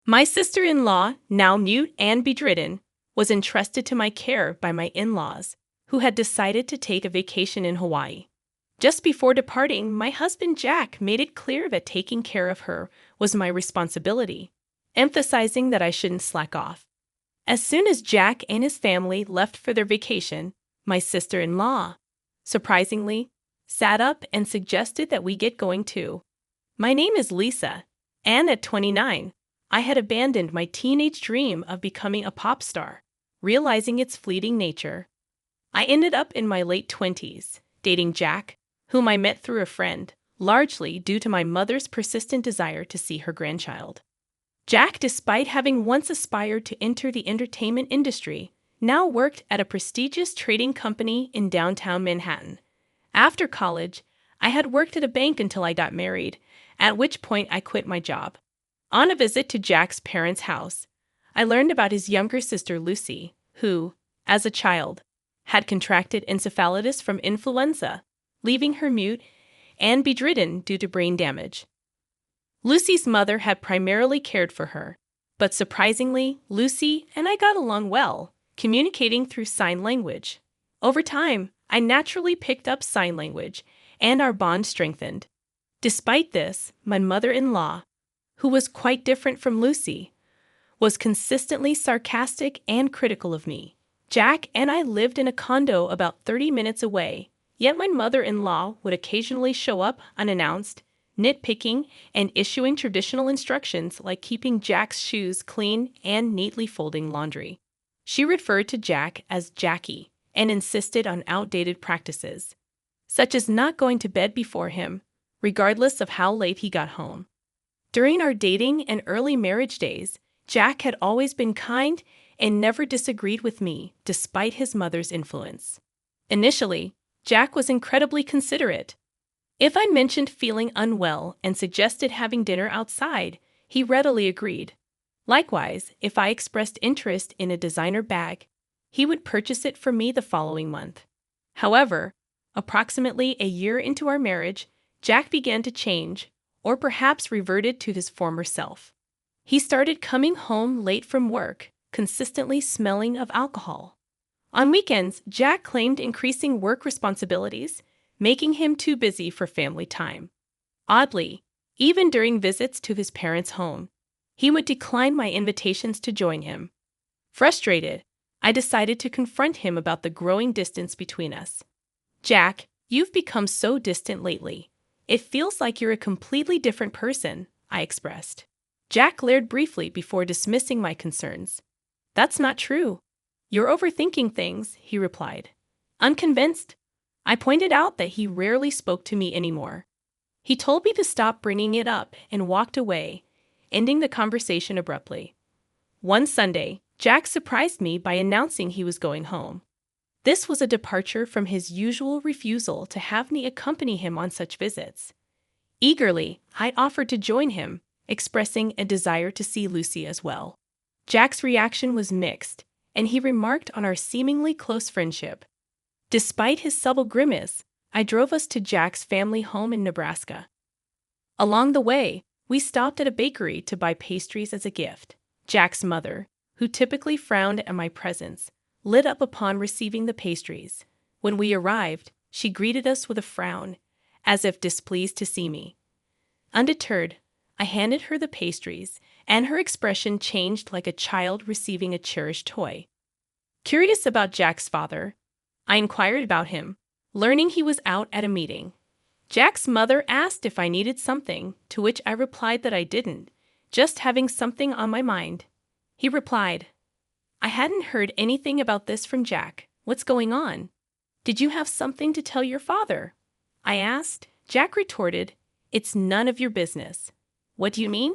My sister-in-law, now mute and bedridden, was entrusted to my care by my in-laws, who had decided to take a vacation in Hawaii. Just before departing, my husband Jack made it clear that taking care of her was my responsibility, emphasizing that I shouldn't slack off. As soon as Jack and his family left for their vacation, my sister-in-law, surprisingly, sat up and suggested that we get going too. My name is Lisa, and at 29, I had abandoned my teenage dream of becoming a pop star, realizing its fleeting nature. I ended up in my late 20s, dating Jack, whom I met through a friend, largely due to my mother's persistent desire to see her grandchild. Jack, despite having once aspired to enter the entertainment industry, now worked at a prestigious trading company in downtown Manhattan. After college, I had worked at a bank until I got married, at which point I quit my job. On a visit to Jack's parents' house, I learned about his younger sister Lucy, who, as a child, had contracted encephalitis from influenza, leaving her mute and bedridden due to brain damage. Lucy's mother had primarily cared for her, but surprisingly, Lucy and I got along well, communicating through sign language. Over time, I naturally picked up sign language, and our bond strengthened. Despite this, my mother-in-law, who was quite different from Lucy, was consistently sarcastic and critical of me. Jack and I lived in a condo about 30 minutes away, yet my mother-in-law would occasionally show up unannounced, nitpicking and issuing traditional instructions like keeping Jack's shoes clean and neatly folding laundry. She referred to Jack as Jackie and insisted on outdated practices, such as not going to bed before him, regardless of how late he got home. During our dating and early marriage days, Jack had always been kind and never disagreed with me, despite his mother's influence. Initially, Jack was incredibly considerate. If I mentioned feeling unwell and suggested having dinner outside, he readily agreed. Likewise, if I expressed interest in a designer bag, he would purchase it for me the following month. However, approximately a year into our marriage, Jack began to change, or perhaps reverted to his former self. He started coming home late from work, consistently smelling of alcohol. On weekends, Jack claimed increasing work responsibilities, making him too busy for family time. Oddly, even during visits to his parents' home, he would decline my invitations to join him. Frustrated, I decided to confront him about the growing distance between us. "Jack, you've become so distant lately. It feels like you're a completely different person," I expressed. Jack glared briefly before dismissing my concerns. "That's not true. You're overthinking things," he replied. Unconvinced, I pointed out that he rarely spoke to me anymore. He told me to stop bringing it up and walked away, ending the conversation abruptly. One Sunday, Jack surprised me by announcing he was going home. This was a departure from his usual refusal to have me accompany him on such visits. Eagerly, I offered to join him, expressing a desire to see Lucy as well. Jack's reaction was mixed, and he remarked on our seemingly close friendship. Despite his subtle grimace, I drove us to Jack's family home in Nebraska. Along the way, we stopped at a bakery to buy pastries as a gift. Jack's mother, who typically frowned at my presence, lit up upon receiving the pastries. When we arrived, she greeted us with a frown, as if displeased to see me. Undeterred, I handed her the pastries, and her expression changed like a child receiving a cherished toy. Curious about Jack's father, I inquired about him, learning he was out at a meeting. Jack's mother asked if I needed something, to which I replied that I didn't, just having something on my mind. He replied, "I hadn't heard anything about this from Jack. What's going on? Did you have something to tell your father?" I asked. Jack retorted, "It's none of your business." "What do you mean?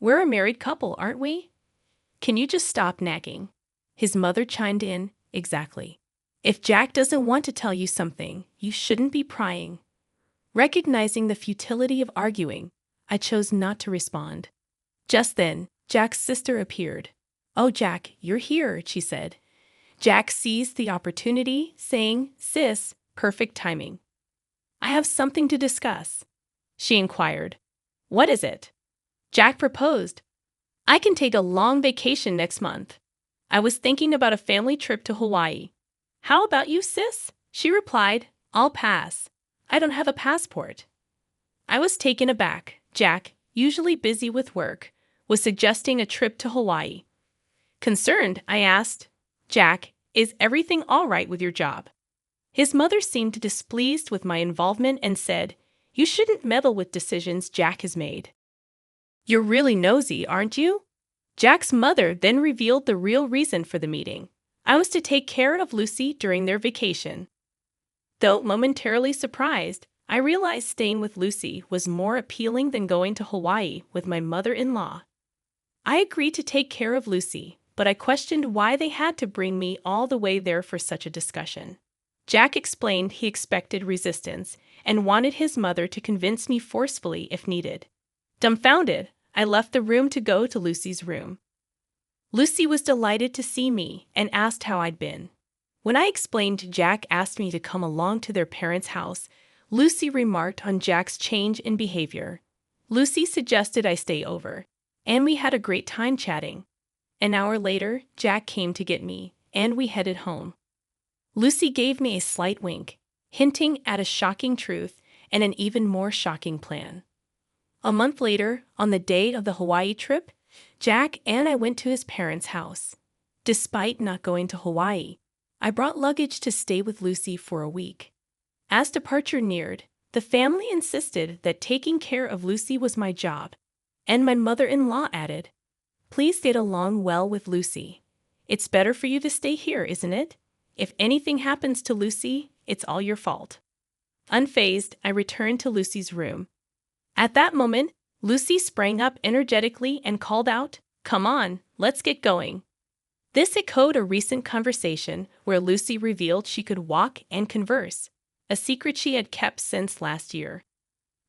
We're a married couple, aren't we? Can you just stop nagging?" His mother chimed in, "Exactly. If Jack doesn't want to tell you something, you shouldn't be prying." Recognizing the futility of arguing, I chose not to respond. Just then, Jack's sister appeared. "Oh, Jack, you're here," she said. Jack seized the opportunity, saying, "Sis, perfect timing." "I have something to discuss," she inquired. "What is it?" Jack proposed. I can take a long vacation next month. I was thinking about a family trip to Hawaii. How about you, sis? She replied, I'll pass. I don't have a passport. I was taken aback. Jack, usually busy with work, was suggesting a trip to Hawaii. Concerned, I asked, Jack, is everything all right with your job? His mother seemed displeased with my involvement and said, You shouldn't meddle with decisions Jack has made. You're really nosy, aren't you? Jack's mother then revealed the real reason for the meeting. I was to take care of Lucy during their vacation. Though momentarily surprised, I realized staying with Lucy was more appealing than going to Hawaii with my mother-in-law. I agreed to take care of Lucy, but I questioned why they had to bring me all the way there for such a discussion. Jack explained he expected resistance and wanted his mother to convince me forcefully if needed. Dumbfounded, I left the room to go to Lucy's room. Lucy was delighted to see me and asked how I'd been. When I explained Jack asked me to come along to their parents' house, Lucy remarked on Jack's change in behavior. Lucy suggested I stay over, and we had a great time chatting. An hour later, Jack came to get me, and we headed home. Lucy gave me a slight wink, hinting at a shocking truth and an even more shocking plan. A month later, on the day of the Hawaii trip, Jack and I went to his parents' house. Despite not going to Hawaii, I brought luggage to stay with Lucy for a week. As departure neared, the family insisted that taking care of Lucy was my job, and my mother-in-law added, Please get along well with Lucy. It's better for you to stay here, isn't it? If anything happens to Lucy, it's all your fault. Unfazed, I returned to Lucy's room. At that moment, Lucy sprang up energetically and called out, Come on, let's get going. This echoed a recent conversation where Lucy revealed she could walk and converse, a secret she had kept since last year.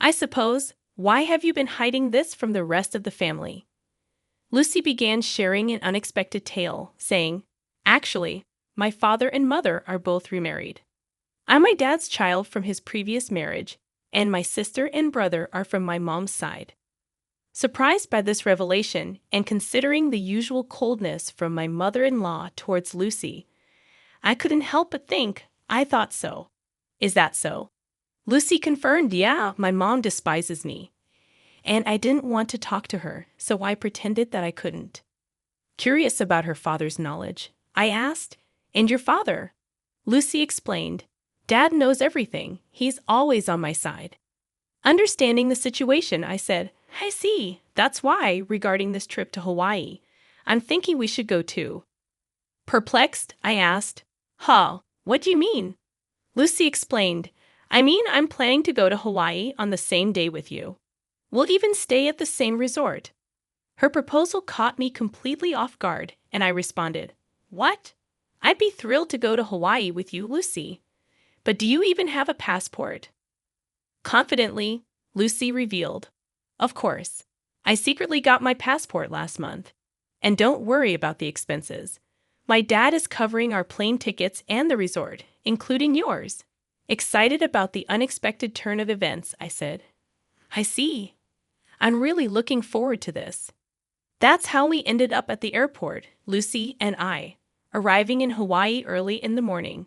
I suppose, why have you been hiding this from the rest of the family? Lucy began sharing an unexpected tale, saying, Actually, my father and mother are both remarried. I'm my dad's child from his previous marriage, and my sister and brother are from my mom's side. Surprised by this revelation and considering the usual coldness from my mother-in-law towards Lucy, I couldn't help but think, I thought so. Is that so? Lucy confirmed, Yeah, my mom despises me. And I didn't want to talk to her, so I pretended that I couldn't. Curious about her father's knowledge, I asked, And your father? Lucy explained, Dad knows everything. He's always on my side. Understanding the situation, I said, I see. That's why, regarding this trip to Hawaii, I'm thinking we should go too. Perplexed, I asked, what do you mean? Lucy explained, I mean I'm planning to go to Hawaii on the same day with you. We'll even stay at the same resort. Her proposal caught me completely off guard, and I responded, What? I'd be thrilled to go to Hawaii with you, Lucy. But do you even have a passport? Confidently, Lucy revealed, Of course. I secretly got my passport last month. And don't worry about the expenses. My dad is covering our plane tickets and the resort, including yours. Excited about the unexpected turn of events, I said. I see. I'm really looking forward to this. That's how we ended up at the airport, Lucy and I, arriving in Hawaii early in the morning.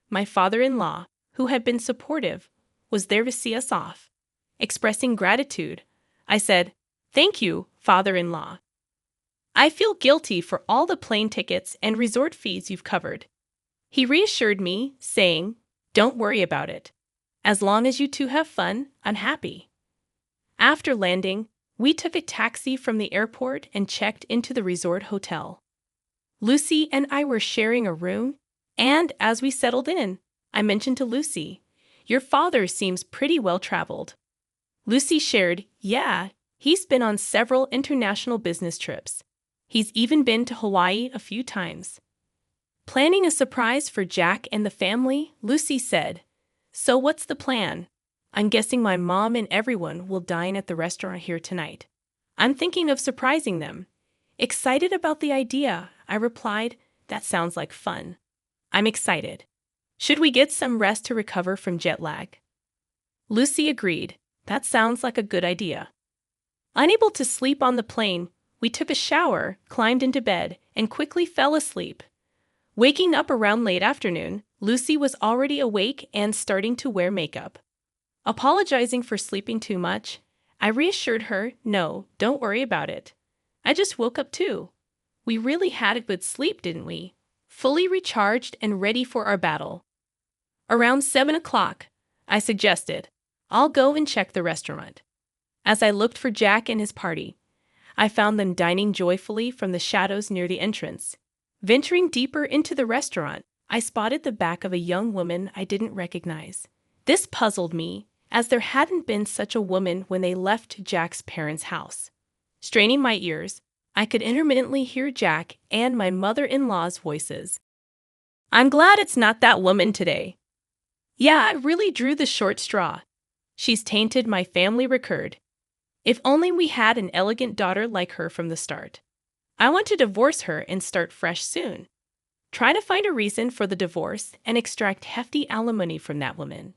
My father-in-law, who had been supportive, was there to see us off. Expressing gratitude, I said, Thank you, father-in-law. I feel guilty for all the plane tickets and resort fees you've covered. He reassured me, saying, Don't worry about it. As long as you two have fun, I'm happy. After landing, we took a taxi from the airport and checked into the resort hotel. Lucy and I were sharing a room, and as we settled in, I mentioned to Lucy, Your father seems pretty well-traveled. Lucy shared, Yeah, he's been on several international business trips. He's even been to Hawaii a few times. Planning a surprise for Jack and the family, Lucy said, So what's the plan? I'm guessing my mom and everyone will dine at the restaurant here tonight. I'm thinking of surprising them. Excited about the idea, I replied, That sounds like fun. I'm excited. Should we get some rest to recover from jet lag? Lucy agreed. That sounds like a good idea. Unable to sleep on the plane, We took a shower, climbed into bed, and quickly fell asleep. Waking up around late afternoon, Lucy was already awake and starting to wear makeup. Apologizing for sleeping too much, I reassured her, "No, don't worry about it. I just woke up too. We really had a good sleep, didn't we?" Fully recharged and ready for our battle. Around 7 o'clock, I suggested, "I'll go and check the restaurant." As I looked for Jack and his party, I found them dining joyfully from the shadows near the entrance. Venturing deeper into the restaurant, I spotted the back of a young woman I didn't recognize. This puzzled me, as there hadn't been such a woman when they left Jack's parents' house. Straining my ears, I could intermittently hear Jack and my mother-in-law's voices. "I'm glad it's not that woman today. Yeah, I really drew the short straw. She's tainted my family record. If only we had an elegant daughter like her from the start. I want to divorce her and start fresh soon. Try to find a reason for the divorce and extract hefty alimony from that woman.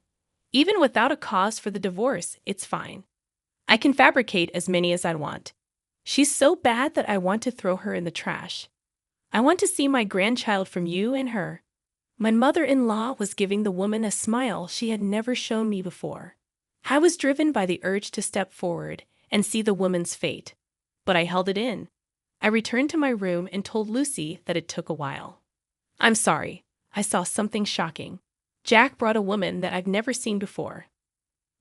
Even without a cause for the divorce, it's fine. I can fabricate as many as I want. She's so bad that I want to throw her in the trash. I want to see my grandchild from you and her." My mother-in-law was giving the woman a smile she had never shown me before. I was driven by the urge to step forward and see the woman's fate, but I held it in. I returned to my room and told Lucy that it took a while. "I'm sorry, I saw something shocking. Jack brought a woman that I've never seen before."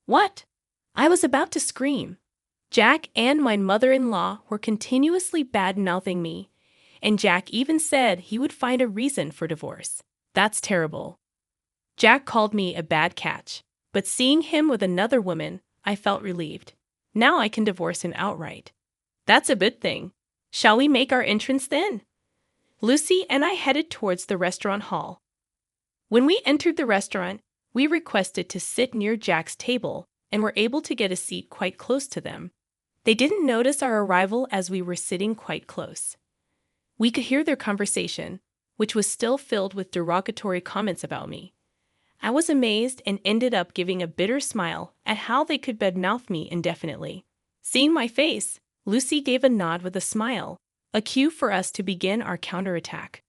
"What?" I was about to scream. Jack and my mother-in-law were continuously bad-mouthing me, and Jack even said he would find a reason for divorce. That's terrible. Jack called me a bad catch, but seeing him with another woman, I felt relieved. Now I can divorce him outright. That's a good thing. Shall we make our entrance then? Lucy and I headed towards the restaurant hall. When we entered the restaurant, we requested to sit near Jack's table and were able to get a seat quite close to them. They didn't notice our arrival as we were sitting quite close. We could hear their conversation, which was still filled with derogatory comments about me. I was amazed and ended up giving a bitter smile at how they could badmouth me indefinitely. Seeing my face, Lucy gave a nod with a smile, a cue for us to begin our counterattack.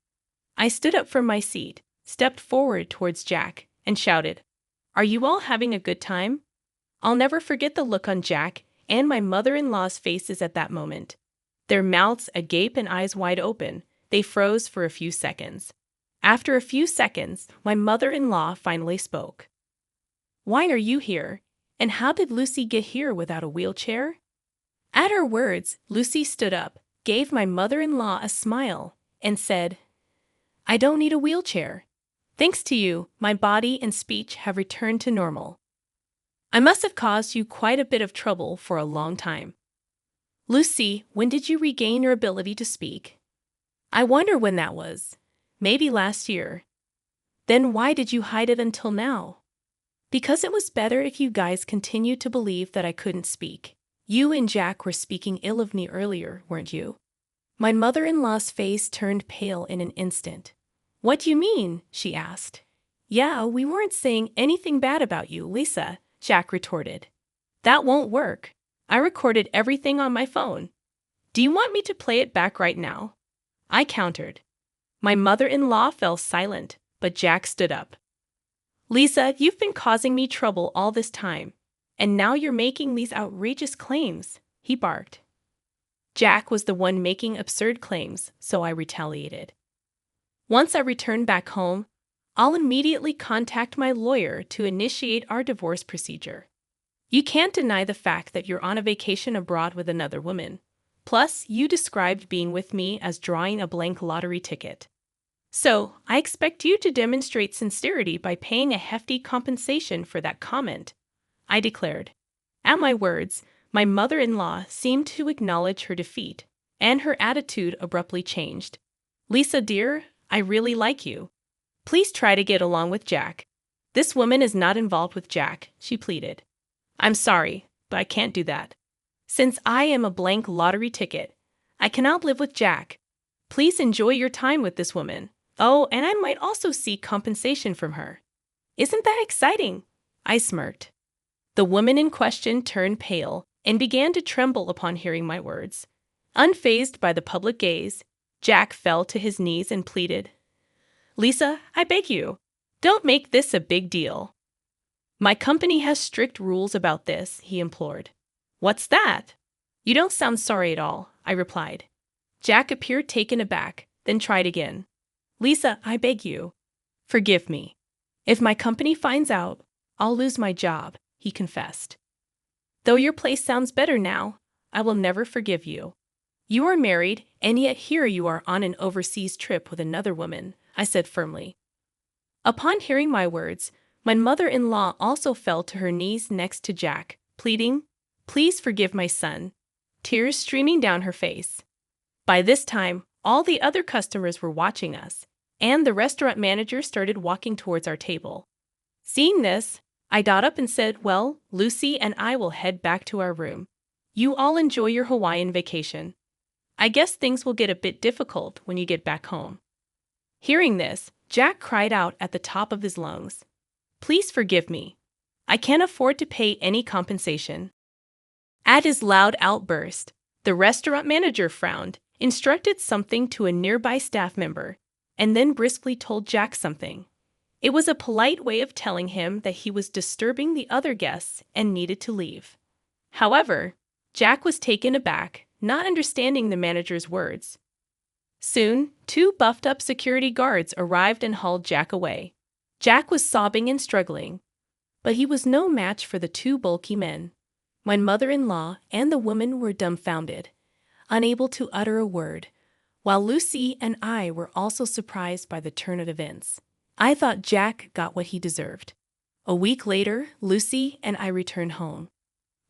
I stood up from my seat, stepped forward towards Jack, and shouted, "Are you all having a good time?" I'll never forget the look on Jack and my mother-in-law's faces at that moment. Their mouths agape and eyes wide open, they froze for a few seconds. After a few seconds, my mother-in-law finally spoke. "Why are you here? And how did Lucy get here without a wheelchair?" At her words, Lucy stood up, gave my mother-in-law a smile, and said, "I don't need a wheelchair. Thanks to you, my body and speech have returned to normal. I must have caused you quite a bit of trouble for a long time. Lucy, when did you regain your ability to speak?" "I wonder when that was. Maybe last year." "Then why did you hide it until now?" "Because it was better if you guys continued to believe that I couldn't speak. You and Jack were speaking ill of me earlier, weren't you?" My mother-in-law's face turned pale in an instant. "What do you mean?" she asked. "Yeah, we weren't saying anything bad about you, Lisa," Jack retorted. "That won't work. I recorded everything on my phone. Do you want me to play it back right now?" I countered. My mother-in-law fell silent, but Jack stood up. "Lisa, you've been causing me trouble all this time, and now you're making these outrageous claims," he barked. Jack was the one making absurd claims, so I retaliated. "Once I return back home, I'll immediately contact my lawyer to initiate our divorce procedure. You can't deny the fact that you're on a vacation abroad with another woman. Plus, you described being with me as drawing a blank lottery ticket. So, I expect you to demonstrate sincerity by paying a hefty compensation for that comment," I declared. At my words, my mother-in-law seemed to acknowledge her defeat, and her attitude abruptly changed. "Lisa, dear, I really like you. Please try to get along with Jack. This woman is not involved with Jack," she pleaded. "I'm sorry, but I can't do that. Since I am a blank lottery ticket, I cannot live with Jack. Please enjoy your time with this woman. Oh, and I might also seek compensation from her." "Isn't that exciting?" I smirked. The woman in question turned pale and began to tremble upon hearing my words. Unfazed by the public gaze, Jack fell to his knees and pleaded, "Lisa, I beg you, don't make this a big deal." "My company has strict rules about this," he implored. "What's that?" "You don't sound sorry at all," I replied. Jack appeared taken aback, then tried again. "Lisa, I beg you. Forgive me. If my company finds out, I'll lose my job," he confessed. "Though your place sounds better now, I will never forgive you. You are married, and yet here you are on an overseas trip with another woman," I said firmly. Upon hearing my words, my mother-in-law also fell to her knees next to Jack, pleading, "Please forgive my son," tears streaming down her face. By this time, all the other customers were watching us, and the restaurant manager started walking towards our table. Seeing this, I got up and said, "Well, Lucy and I will head back to our room. You all enjoy your Hawaiian vacation. I guess things will get a bit difficult when you get back home." Hearing this, Jack cried out at the top of his lungs, "Please forgive me. I can't afford to pay any compensation." At his loud outburst, the restaurant manager frowned, instructed something to a nearby staff member, and then briskly told Jack something. It was a polite way of telling him that he was disturbing the other guests and needed to leave. However, Jack was taken aback, not understanding the manager's words. Soon, 2 buffed-up security guards arrived and hauled Jack away. Jack was sobbing and struggling, but he was no match for the 2 bulky men. My mother-in-law and the woman were dumbfounded, unable to utter a word, while Lucy and I were also surprised by the turn of events. I thought Jack got what he deserved. A week later, Lucy and I returned home.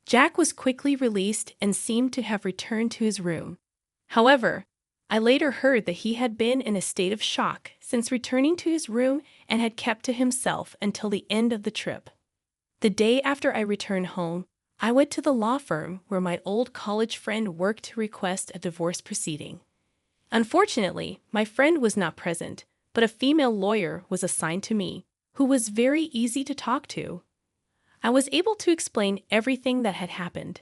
Jack was quickly released and seemed to have returned to his room. However, I later heard that he had been in a state of shock since returning to his room and had kept to himself until the end of the trip. The day after I returned home, I went to the law firm where my old college friend worked to request a divorce proceeding. Unfortunately, my friend was not present, but a female lawyer was assigned to me, who was very easy to talk to. I was able to explain everything that had happened.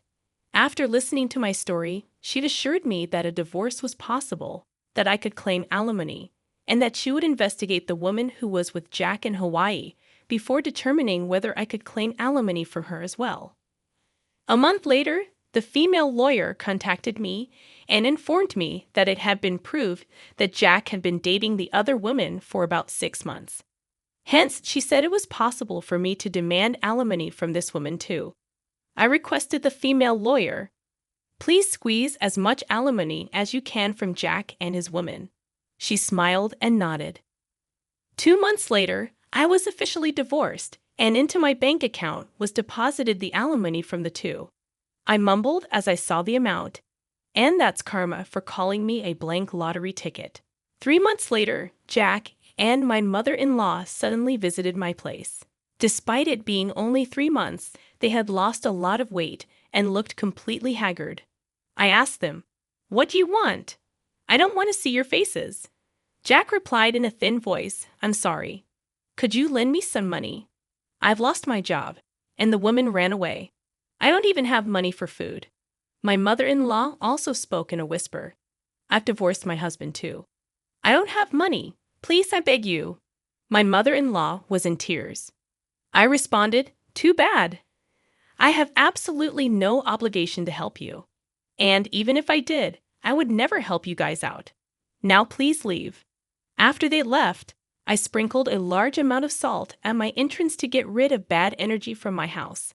After listening to my story, she'd assured me that a divorce was possible, that I could claim alimony, and that she would investigate the woman who was with Jack in Hawaii before determining whether I could claim alimony from her as well. A month later, the female lawyer contacted me and informed me that it had been proved that Jack had been dating the other woman for about 6 months. Hence, she said it was possible for me to demand alimony from this woman too. I requested the female lawyer, "Please squeeze as much alimony as you can from Jack and his woman." She smiled and nodded. 2 months later, I was officially divorced, and into my bank account was deposited the alimony from the 2. I mumbled as I saw the amount, and that's karma for calling me a blank lottery ticket. 3 months later, Jack and my mother-in-law suddenly visited my place. Despite it being only 3 months, they had lost a lot of weight and looked completely haggard. I asked them, "What do you want? I don't want to see your faces." Jack replied in a thin voice, "I'm sorry. Could you lend me some money? I've lost my job," and the woman ran away. I don't even have money for food. My mother-in-law also spoke in a whisper. "I've divorced my husband too. I don't have money. Please, I beg you." My mother-in-law was in tears. I responded, "Too bad. I have absolutely no obligation to help you. And even if I did, I would never help you guys out. Now please leave." After they left, I sprinkled a large amount of salt at my entrance to get rid of bad energy from my house.